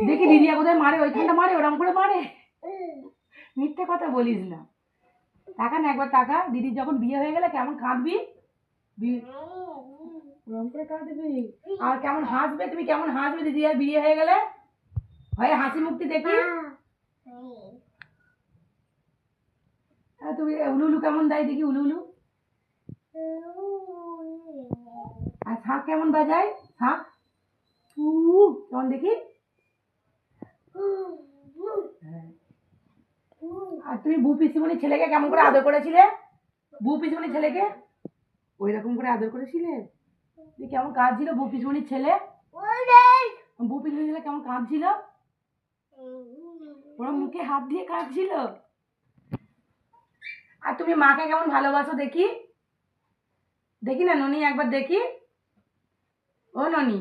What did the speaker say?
দেখি দিদিয়া কোথায় মারে, ওইখানটা মারে, ওরম করে মারে। মিথ্যে কথা বলিস না, তাকা না একবার তাকা, দিদির যখন বিয়ে হয়ে গেলে কেমন কাঁদবি, ওরম করে কাঁদবি। আর কেমন হাসবে, তুমি কেমন হাসবে দিদিয়ার বিয়ে হয়ে গেলে, হয় হাসি মুখটি দেখি। তুমি উলু উলু কেমন দেয় দেখি, উলু উলু। আর শাঁখ কেমন বাজায়, শাঁখ কেমন দেখি। আর তুমি বু পিসিমণির ছেলেকে কেমন করে আদর করেছিলে, বু পিসিমণির ছেলেকে ওই রকম করে আদর করেছিলে, কেমন কাঁদছিল বু পিসিমণির ছেলে, বু পিসিমণির ছেলে কেমন কাঁদছিল, ওরা মুখে হাত দিয়ে কাঁদছিল। আর তুমি মাকে কেমন ভালোবাসো দেখি, দেখি না ননি একবার দেখি, ও ননি।